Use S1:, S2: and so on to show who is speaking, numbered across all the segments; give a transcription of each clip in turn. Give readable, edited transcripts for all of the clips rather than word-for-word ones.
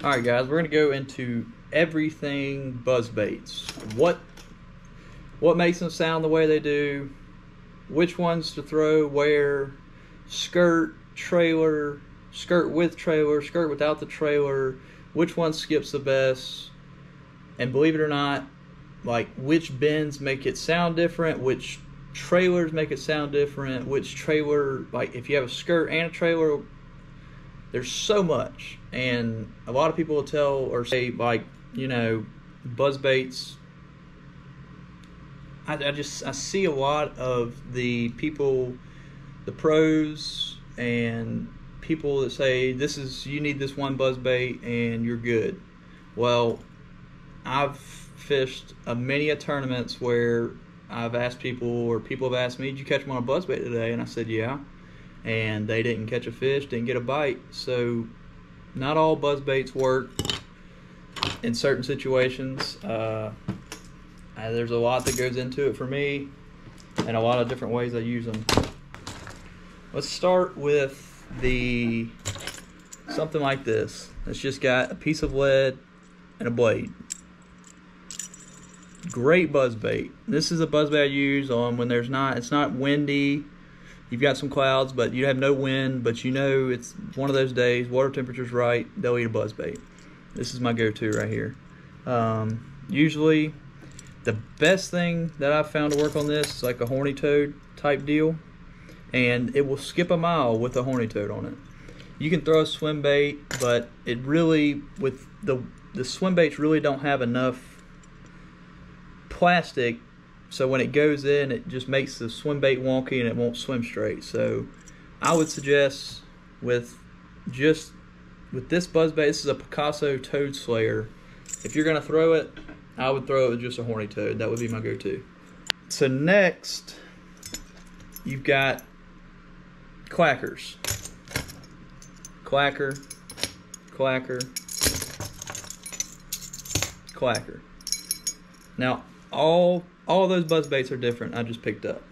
S1: Alright guys, we're going to go into everything buzzbaits. What makes them sound the way they do, which ones to throw where, skirt, trailer, skirt with trailer, skirt without the trailer, which one skips the best, and believe it or not, like which bends make it sound different, which trailers make it sound different, which trailer, like if you have a skirt and a trailer, there's so much. And a lot of people will tell or say, like, you know, buzzbaits. I see a lot of the people, the pros and people that say you need this one buzzbait and you're good. Well, I've fished many tournaments where I've asked people, or people have asked me, did you catch them on a buzzbait today? And I said, yeah. And they didn't catch a fish, didn't get a bite. So not all buzzbaits work in certain situations. There's a lot that goes into it for me, and a lot of different ways I use them. Let's start with something like this. It's just got a piece of lead and a blade. Great buzzbait. This is a buzzbait I use on when it's not windy. You've got some clouds, but you have no wind, but you know it's one of those days, water temperature's right, they'll eat a buzzbait. This is my go-to right here. Usually, the best thing that I've found to work on this is like a horny toad type deal, and it will skip a mile with a horny toad on it. You can throw a swim bait, but it really, with the swim baits really don't have enough plastic, so when it goes in, it just makes the swim bait wonky and it won't swim straight. So I would suggest with this buzzbait, this is a Picasso toad slayer. If you're gonna throw it, I would throw it with just a horny toad. That would be my go-to. So next, you've got clackers. Clacker, clacker, clacker. Now, all of those buzzbaits are different. I just picked up.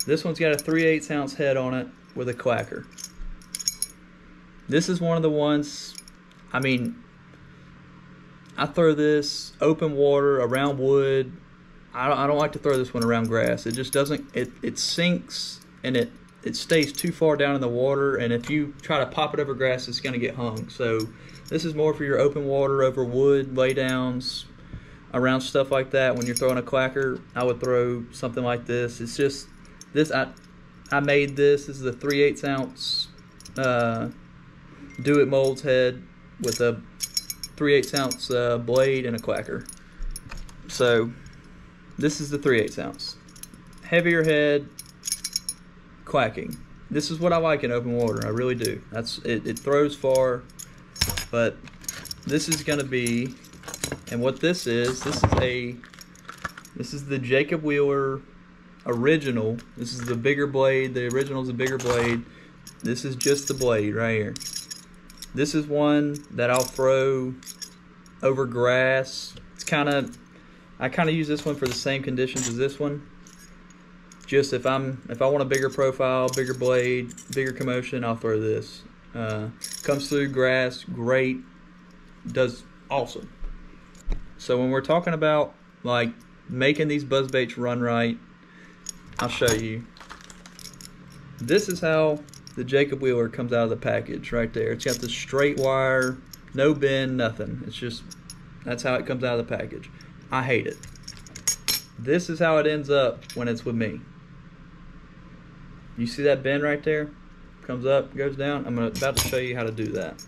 S1: This one's got a 3/8 ounce head on it with a clacker. This is one of the ones, I mean, I throw this open water, around wood. I don't like to throw this one around grass. It just doesn't, it sinks and it stays too far down in the water, and if you try to pop it over grass, it's gonna get hung. So this is more for your open water, over wood, laydowns, around stuff like that. When you're throwing a clacker, I would throw something like this. It's just this, I made this. This is a 3/8 ounce Do It Molds head with a 3/8 ounce blade and a clacker. So this is the 3/8 ounce. Heavier head, clacking. This is what I like in open water. I really do. It throws far, but this is gonna be, and what this is the Jacob Wheeler original. This is the bigger blade. The original is a bigger blade. This is just the blade right here. This is one that I'll throw over grass. I kind of use this one for the same conditions as this one. Just if I want a bigger profile, bigger blade, bigger commotion, I'll throw this. Comes through grass, great, does awesome. So when we're talking about like making these buzzbaits run right, I'll show you. This is how the Jacob Wheeler comes out of the package right there. It's got the straight wire, no bend, nothing. It's just, that's how it comes out of the package. I hate it. This is how it ends up when it's with me. You see that bend right there? Comes up, goes down. I'm about to show you how to do that.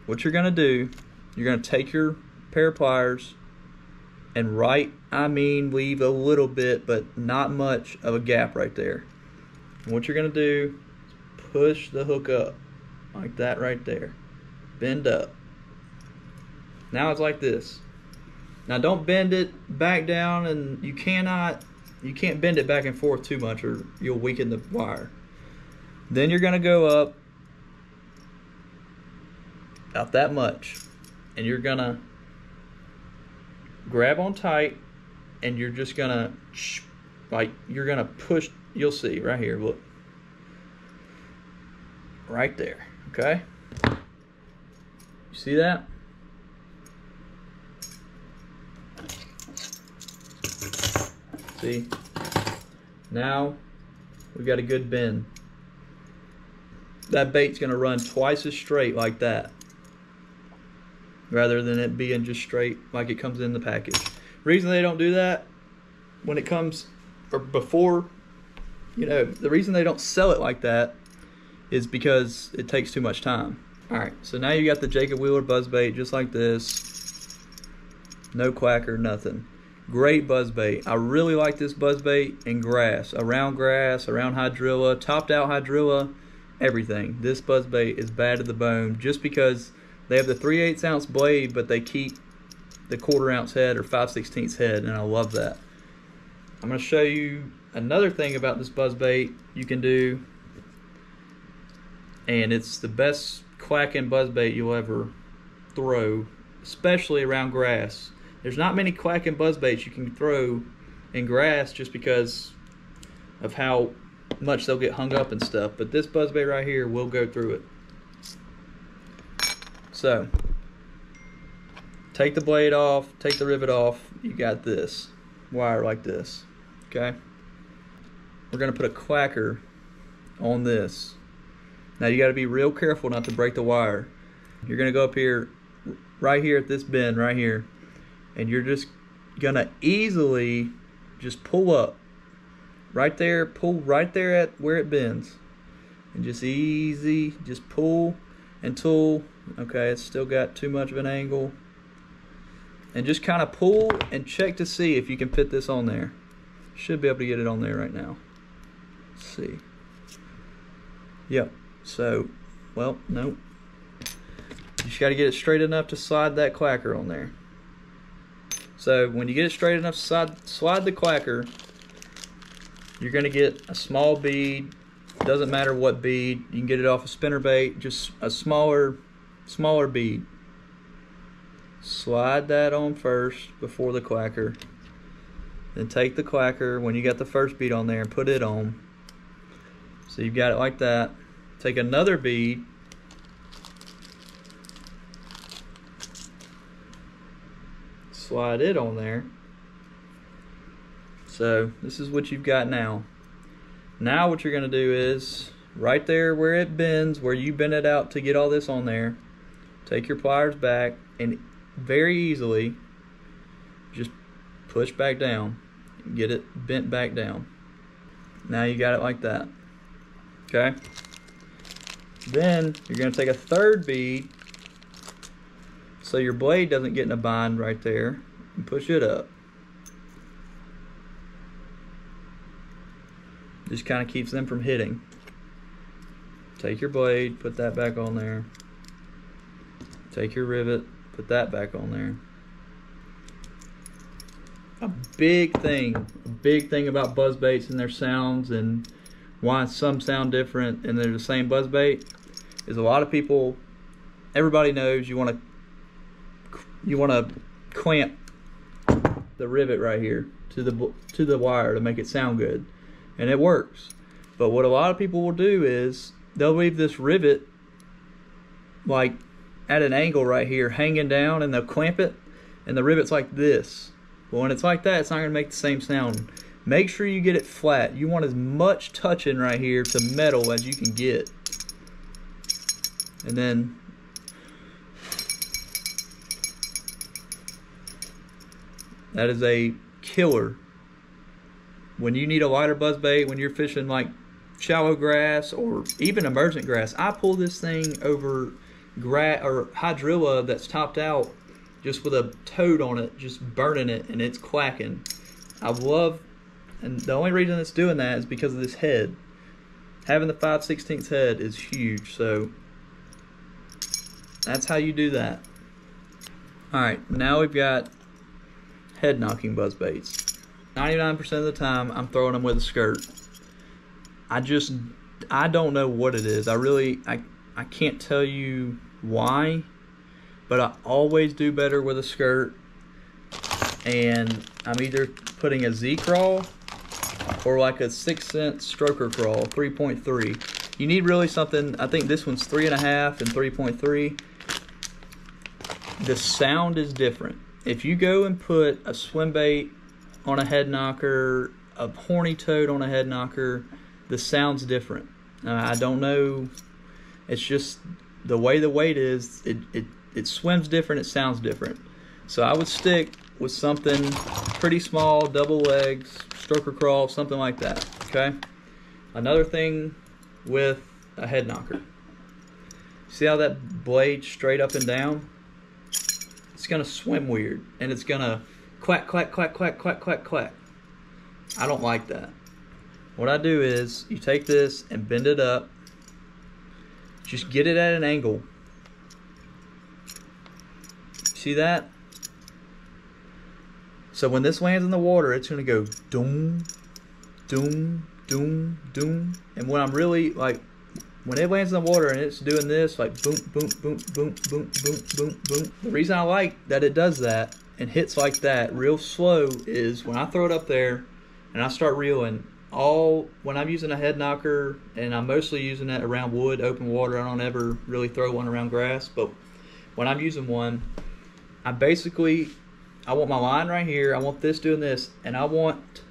S1: What you're gonna do, you're gonna take your pair of pliers and leave a little bit, but not much of a gap right there. And what you're gonna do is push the hook up, like that right there. Bend up. Now it's like this. Now don't bend it back down, and you can't bend it back and forth too much or you'll weaken the wire. Then you're gonna go up about that much, and you're gonna grab on tight, and you're just gonna you're gonna push. You'll see right here, look right there. Okay, You see that? See? Now we've got a good bend. That bait's gonna run twice as straight like that, rather than it being just straight like it comes in the package. Reason they don't do that when it comes, or before, you know, the reason they don't sell it like that is because it takes too much time. All right, so now you got the Jacob Wheeler buzzbait just like this. No quacker, nothing. Great buzzbait. I really like this buzzbait in grass, around hydrilla, topped out hydrilla, everything. This buzzbait is bad to the bone just because they have the 3/8 ounce blade, but they keep the 1/4 ounce head or 5/16 head, and I love that. I'm going to show you another thing about this buzzbait you can do, and it's the best quacking buzzbait you'll ever throw, especially around grass. There's not many quacking buzzbaits you can throw in grass just because of how much they'll get hung up and stuff, but this buzzbait right here will go through it. So take the blade off, take the rivet off, you got this wire like this. Okay, we're gonna put a quacker on this. Now you got to be real careful not to break the wire. You're gonna go up here, right here at this bend right here, and you're just gonna easily just pull up right there, pull right there at where it bends, and just pull until, okay, it's still got too much of an angle, and just kind of pull and check to see if you can fit this on there. Should be able to get it on there right now. Let's see. Yep. So, well, nope. You just got to get it straight enough to slide that quacker on there. So when you get it straight enough to slide the quacker, you're going to get a small bead. Doesn't matter what bead. You can get it off a spinnerbait, just a smaller bead. Slide that on first before the quacker. Then take the quacker when you got the first bead on there and put it on. So you've got it like that. Take another bead, slide it on there. So this is what you've got now. Now what you're going to do is, right there where it bends, where you bend it out to get all this on there, take your pliers back and very easily just push back down and get it bent back down. Now you got it like that. Okay? Then you're going to take a third bead so your blade doesn't get in a bind right there, and push it up. Just kind of keeps them from hitting. Take your blade, put that back on there. Take your rivet, put that back on there. A big thing about buzzbaits and their sounds and why some sound different and they're the same buzzbait is a lot of people, everybody knows you want to clamp the rivet right here to the wire to make it sound good, and it works. But what a lot of people will do is they'll leave this rivet like at an angle right here hanging down, and they'll clamp it and the rivet's like this. Well, when it's like that, it's not going to make the same sound. Make sure you get it flat. You want as much touching right here to metal as you can get. And then that is a killer. When you need a lighter buzzbait, when you're fishing like shallow grass or even emergent grass, I pull this thing over grass or hydrilla that's topped out just with a toad on it, just burning it, and it's quacking. I love, and the only reason it's doing that is because of this head. Having the 5/16 head is huge, so that's how you do that. Alright, now we've got head knocking buzzbaits. 99% of the time I'm throwing them with a skirt. I don't know what it is. I can't tell you why, but I always do better with a skirt. And I'm either putting a Z crawl or like a 6-cent stroker crawl, 3.3. You need really something. I think this one's 3.5 and 3.3. the sound is different. If you go and put a swim bait on a head knocker, a horny toad on a head knocker, the sound's different. I don't know, it's just the way the weight is, it swims different, it sounds different. So I would stick with something pretty small, double legs, stroker crawl, something like that, okay? Another thing with a head knocker. See how that blade straight up and down? It's gonna swim weird, and it's gonna quack, quack, quack, quack, quack, quack, quack. I don't like that. What I do is, you take this and bend it up, just get it at an angle. See that? So when this lands in the water, it's gonna go doom, doom, doom, doom. And when I'm really, like, when it lands in the water and it's doing this, like boom, boom, boom, boom, boom, boom, boom, boom. The reason I like that it does that and hits like that real slow is when I throw it up there and I start reeling, when I'm using a head knocker, and I'm mostly using that around wood, open water, I don't ever really throw one around grass, but when I'm using one, I want my line right here, I want this doing this, and I want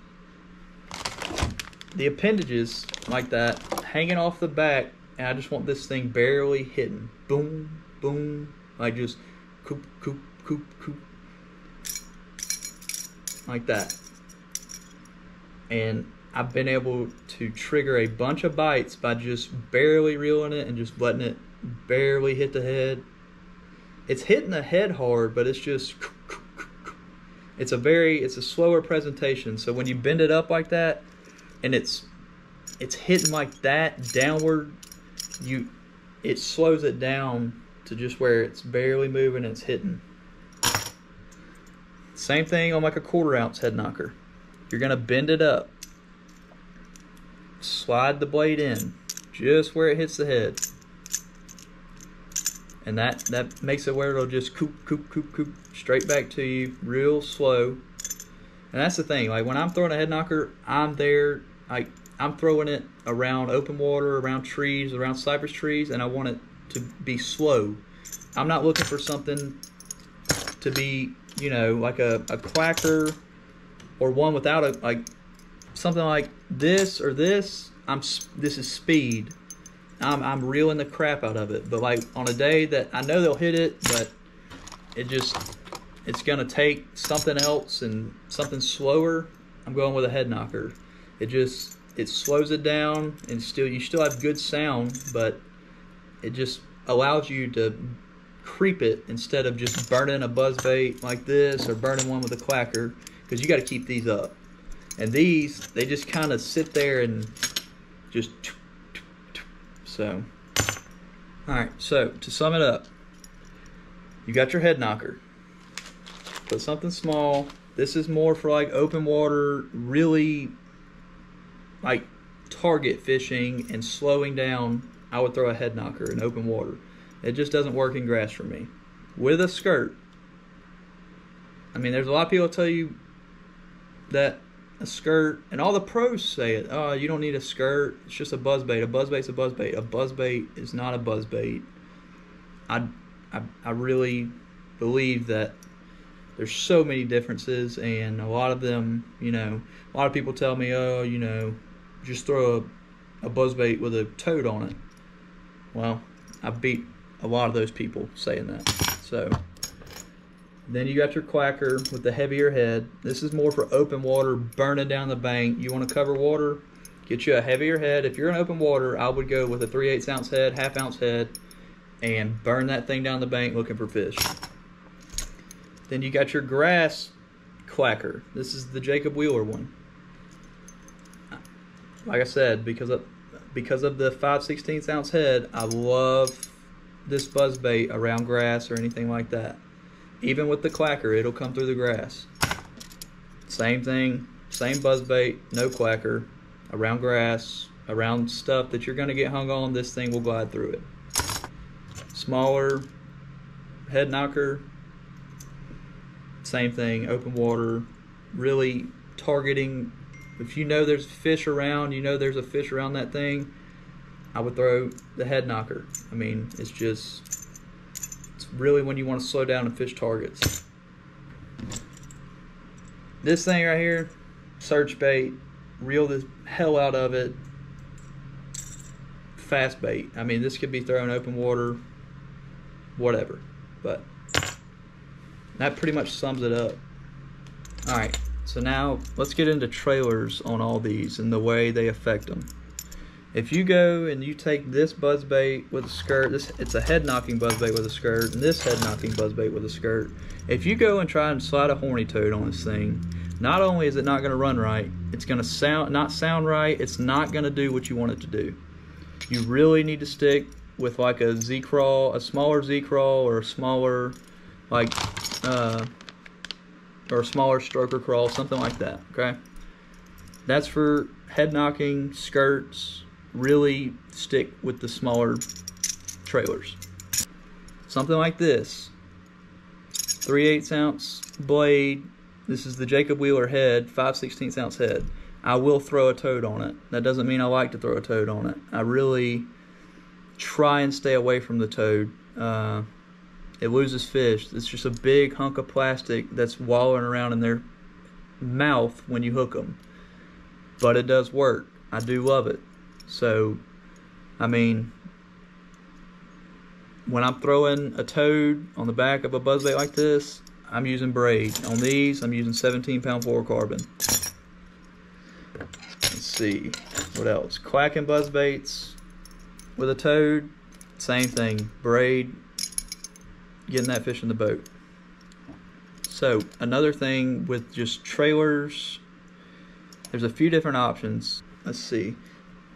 S1: the appendages like that hanging off the back, and I just want this thing barely hitting. Boom, boom, like just coop, coop, coop, coop, like that. And I've been able to trigger a bunch of bites by just barely reeling it and just letting it barely hit the head. It's hitting the head hard, but it's just, it's a slower presentation. So when you bend it up like that and it's hitting like that downward, it slows it down to just where it's barely moving and it's hitting. Same thing on like a 1/4 ounce head knocker. You're gonna bend it up, slide the blade in just where it hits the head, and that makes it where it'll just coop, coop, coop, coop straight back to you real slow. And that's the thing, like when I'm throwing a head knocker, I'm throwing it around open water, around trees, around cypress trees, and I want it to be slow. I'm not looking for something to be, you know, like a quacker or one without like something like this or this. This is speed. I'm reeling the crap out of it. But like on a day that I know they'll hit it, but it's gonna take something else and something slower, I'm going with a head knocker. It slows it down, and you still have good sound, but it just allows you to creep it instead of just burning a buzzbait like this or burning one with a clacker, because you got to keep these up. And these, they just kind of sit there and just so. Alright, so to sum it up, you got your head knocker. Put something small. This is more for like open water, really like target fishing and slowing down. I would throw a head knocker in open water. It just doesn't work in grass for me. With a skirt, I mean, there's a lot of people tell you that a skirt, and all the pros say it, oh, you don't need a skirt, it's just a buzzbait. A buzzbait's a buzzbait. A buzzbait is not a buzzbait. I really believe that there's so many differences, and a lot of them, you know, a lot of people tell me, oh, you know, just throw a buzzbait with a toad on it. Well, I beat a lot of those people saying that. So then you got your quacker with the heavier head. This is more for open water, burning down the bank. You want to cover water, get you a heavier head. If you're in open water, I would go with a 3/8 ounce head, 1/2 ounce head, and burn that thing down the bank looking for fish. Then you got your grass quacker. This is the Jacob Wheeler one. Like I said, because of the 5/16 ounce head, I love this buzzbait around grass or anything like that. Even with the quacker, it'll come through the grass. Same thing, same buzzbait, no quacker, around grass, around stuff that you're going to get hung on, this thing will glide through it. Smaller head knocker, same thing, open water, really targeting. If you know there's fish around, you know there's a fish around that thing, I would throw the head knocker. I mean, it's really when you want to slow down and fish targets. This thing right here, search bait, reel the hell out of it. Fast bait. I mean, this could be thrown open water, whatever. But that pretty much sums it up. Alright, so now let's get into trailers on all these and the way they affect them. If you go and you take this buzzbait with a skirt, it's a head knocking buzzbait with a skirt, and this head knocking buzzbait with a skirt. If you go and try and slide a horny toad on this thing, not only is it not going to run right, it's going to not sound right, it's not going to do what you want it to do. You really need to stick with like a Z-crawl, a smaller Z-crawl, or a smaller like or a smaller stroker crawl, something like that. Okay, that's for head knocking, skirts. Really stick with the smaller trailers. Something like this, 3/8 ounce blade. This is the Jacob Wheeler head, 5/16 ounce head. I will throw a toad on it. That doesn't mean I like to throw a toad on it. I really try and stay away from the toad. It loses fish. It's just a big hunk of plastic that's wallowing around in their mouth when you hook them. But it does work. I do love it. So, I mean, when I'm throwing a toad on the back of a buzzbait like this, I'm using braid. On these, I'm using 17-pound fluorocarbon. Let's see, what else? Quacking buzzbaits with a toad, same thing. Braid, getting that fish in the boat. So, another thing with just trailers, there's a few different options. Let's see.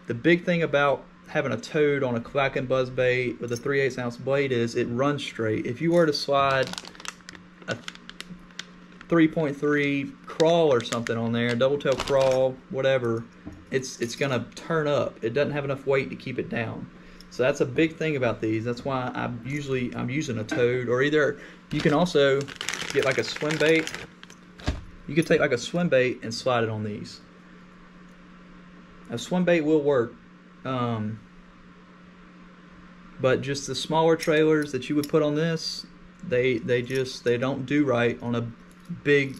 S1: The big thing about having a toad on a quacking buzzbait with a 3/8 ounce blade is it runs straight. If you were to slide a 3.3 crawl or something on there, double tail crawl, whatever, it's gonna turn up. It doesn't have enough weight to keep it down. So that's a big thing about these. That's why I'm using a toad, or either you can also get like a swim bait. You could take like a swim bait and slide it on these. A swim bait will work, but just the smaller trailers that you would put on this, they don't do right on a big,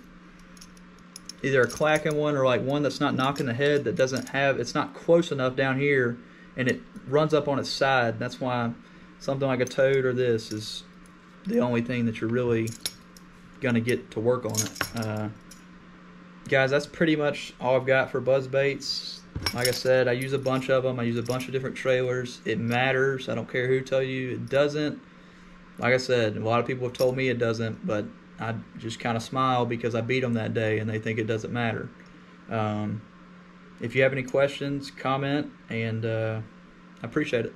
S1: either a clacking one or like one that's not knocking the head, that doesn't have, it's not close enough down here and it runs up on its side. That's why something like a toad or this is the only thing that you're really gonna get to work on it. Guys, that's pretty much all I've got for buzz baits. Like I said, I use a bunch of them. I use a bunch of different trailers. It matters. I don't care who tell you it doesn't. Like I said, a lot of people have told me it doesn't, but I just kind of smile because I beat them that day and they think it doesn't matter. If you have any questions, comment, and I appreciate it.